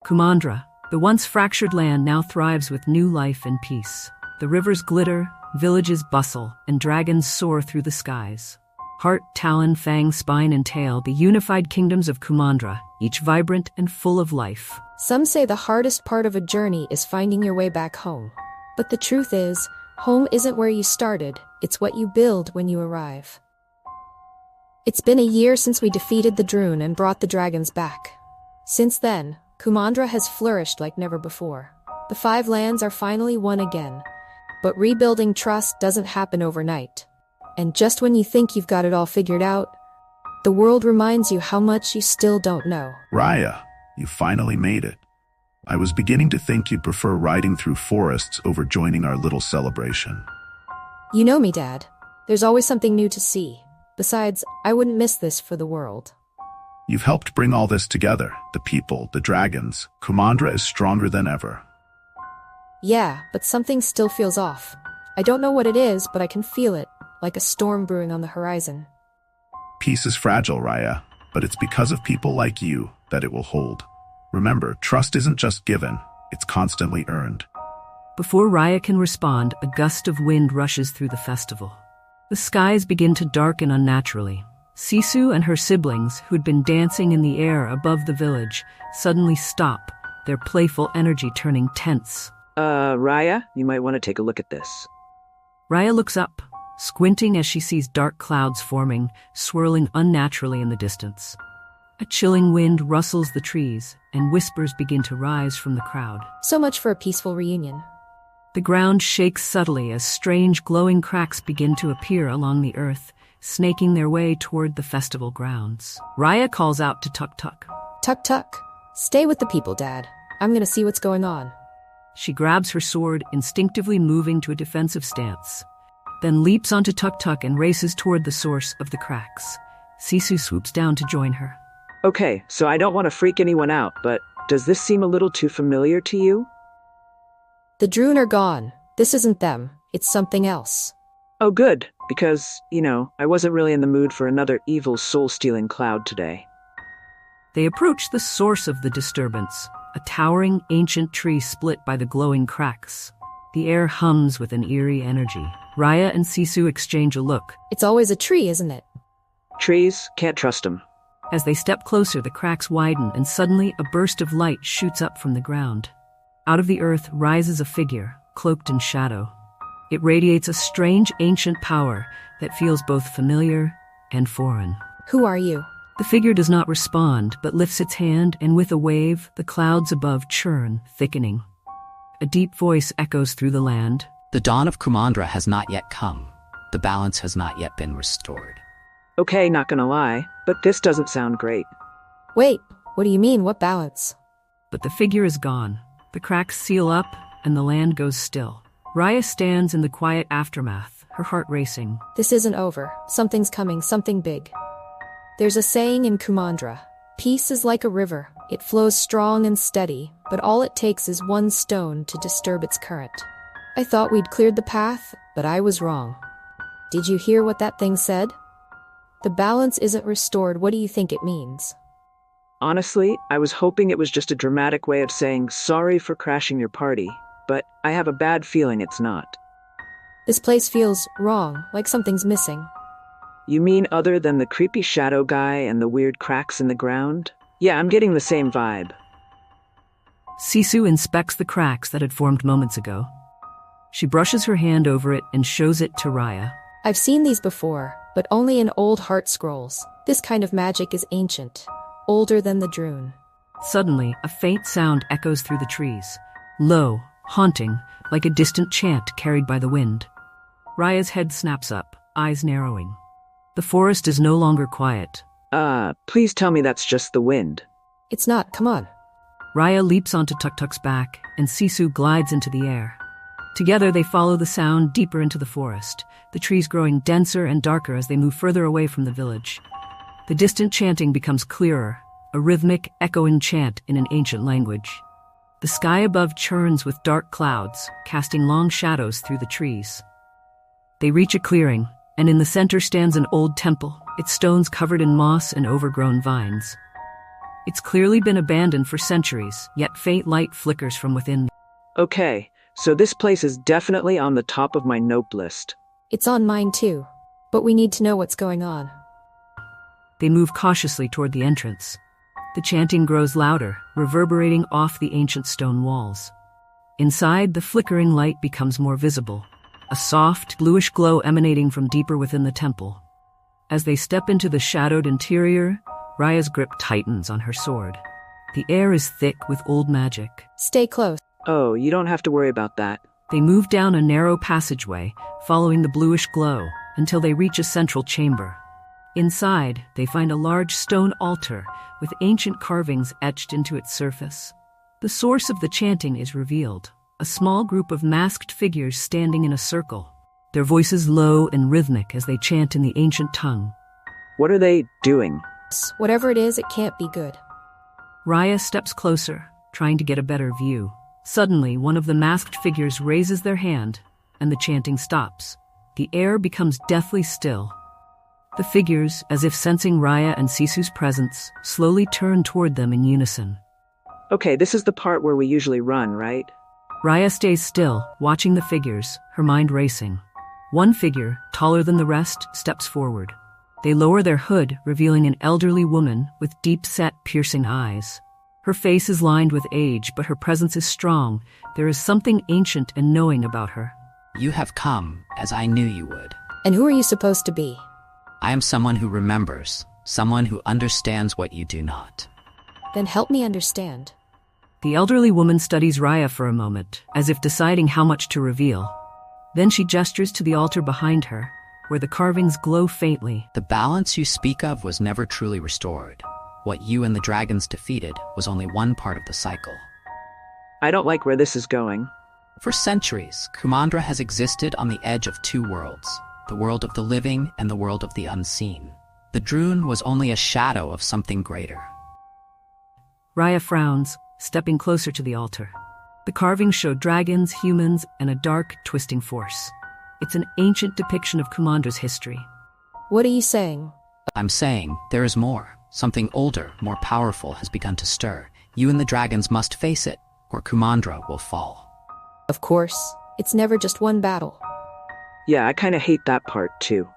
Kumandra, the once fractured land now thrives with new life and peace. The rivers glitter, villages bustle, and dragons soar through the skies. Heart, talon, fang, spine, and tail, the unified kingdoms of Kumandra, each vibrant and full of life. Some say the hardest part of a journey is finding your way back home. But the truth is, home isn't where you started, it's what you build when you arrive. It's been a year since we defeated the Druun and brought the dragons back. Since then, Kumandra has flourished like never before. The 5 lands are finally one again. But rebuilding trust doesn't happen overnight. And just when you think you've got it all figured out, the world reminds you how much you still don't know. Raya, you finally made it. I was beginning to think you'd prefer riding through forests over joining our little celebration. You know me, Dad. There's always something new to see. Besides, I wouldn't miss this for the world. You've helped bring all this together, the people, the dragons. Kumandra is stronger than ever. Yeah, but something still feels off. I don't know what it is, but I can feel it, like a storm brewing on the horizon. Peace is fragile, Raya, but it's because of people like you that it will hold. Remember, trust isn't just given, it's constantly earned. Before Raya can respond, a gust of wind rushes through the festival. The skies begin to darken unnaturally. Sisu and her siblings, who'd been dancing in the air above the village, suddenly stop, their playful energy turning tense. Raya, you might want to take a look at this. Raya looks up, squinting as she sees dark clouds forming, swirling unnaturally in the distance. A chilling wind rustles the trees, and whispers begin to rise from the crowd. So much for a peaceful reunion. The ground shakes subtly as strange glowing cracks begin to appear along the earth, snaking their way toward the festival grounds. Raya calls out to Tuk Tuk. Tuk Tuk, stay with the people, Dad. I'm gonna see what's going on. She grabs her sword, instinctively moving to a defensive stance, then leaps onto Tuk Tuk and races toward the source of the cracks. Sisu swoops down to join her. Okay, so I don't want to freak anyone out, but does this seem a little too familiar to you? The Druun are gone. This isn't them. It's something else. Oh, good, because, I wasn't really in the mood for another evil soul-stealing cloud today. They approach the source of the disturbance, a towering ancient tree split by the glowing cracks. The air hums with an eerie energy. Raya and Sisu exchange a look. It's always a tree, isn't it? Trees, can't trust them. As they step closer, the cracks widen, and suddenly a burst of light shoots up from the ground. Out of the earth rises a figure, cloaked in shadow. It radiates a strange ancient power that feels both familiar and foreign. Who are you? The figure does not respond, but lifts its hand, and with a wave, the clouds above churn, thickening. A deep voice echoes through the land. The dawn of Kumandra has not yet come. The balance has not yet been restored. Okay, not gonna lie, but this doesn't sound great. Wait, what do you mean, what balance? But the figure is gone. The cracks seal up, and the land goes still. Raya stands in the quiet aftermath, her heart racing. This isn't over. Something's coming, something big. There's a saying in Kumandra, peace is like a river. It flows strong and steady, but all it takes is one stone to disturb its current. I thought we'd cleared the path, but I was wrong. Did you hear what that thing said? The balance isn't restored. What do you think it means? Honestly, I was hoping it was just a dramatic way of saying sorry for crashing your party, but I have a bad feeling it's not. This place feels wrong, like something's missing. You mean other than the creepy shadow guy and the weird cracks in the ground? Yeah, I'm getting the same vibe. Sisu inspects the cracks that had formed moments ago. She brushes her hand over it and shows it to Raya. I've seen these before, but only in old heart scrolls. This kind of magic is ancient, older than the Druun. Suddenly, a faint sound echoes through the trees. Low, haunting, like a distant chant carried by the wind. Raya's head snaps up, eyes narrowing. The forest is no longer quiet. Please tell me that's just the wind. It's not, come on. Raya leaps onto Tuk Tuk's back, and Sisu glides into the air. Together they follow the sound deeper into the forest, the trees growing denser and darker as they move further away from the village. The distant chanting becomes clearer, a rhythmic, echoing chant in an ancient language. The sky above churns with dark clouds, casting long shadows through the trees. They reach a clearing, and in the center stands an old temple, its stones covered in moss and overgrown vines. It's clearly been abandoned for centuries, yet faint light flickers from within. Okay, so this place is definitely on the top of my nope list. It's on mine too, but we need to know what's going on. They move cautiously toward the entrance. The chanting grows louder, reverberating off the ancient stone walls. Inside, the flickering light becomes more visible, a soft, bluish glow emanating from deeper within the temple. As they step into the shadowed interior, Raya's grip tightens on her sword. The air is thick with old magic. Stay close. Oh, you don't have to worry about that. They move down a narrow passageway, following the bluish glow, until they reach a central chamber. Inside, they find a large stone altar with ancient carvings etched into its surface. The source of the chanting is revealed, a small group of masked figures standing in a circle, their voices low and rhythmic as they chant in the ancient tongue. What are they doing? Whatever it is, it can't be good. Raya steps closer, trying to get a better view. Suddenly, one of the masked figures raises their hand, and the chanting stops. The air becomes deathly still. The figures, as if sensing Raya and Sisu's presence, slowly turn toward them in unison. Okay, this is the part where we usually run, right? Raya stays still, watching the figures, her mind racing. One figure, taller than the rest, steps forward. They lower their hood, revealing an elderly woman with deep-set, piercing eyes. Her face is lined with age, but her presence is strong. There is something ancient and knowing about her. You have come, as I knew you would. And who are you supposed to be? I am someone who remembers, someone who understands what you do not. Then help me understand. The elderly woman studies Raya for a moment, as if deciding how much to reveal. Then she gestures to the altar behind her, where the carvings glow faintly. The balance you speak of was never truly restored. What you and the dragons defeated was only one part of the cycle. I don't like where this is going. For centuries, Kumandra has existed on the edge of two worlds, the world of the living and the world of the unseen. The Druun was only a shadow of something greater. Raya frowns, stepping closer to the altar. The carvings show dragons, humans, and a dark, twisting force. It's an ancient depiction of Kumandra's history. What are you saying? I'm saying, there is more. Something older, more powerful has begun to stir. You and the dragons must face it, or Kumandra will fall. Of course, it's never just one battle. Yeah, I kinda hate that part too.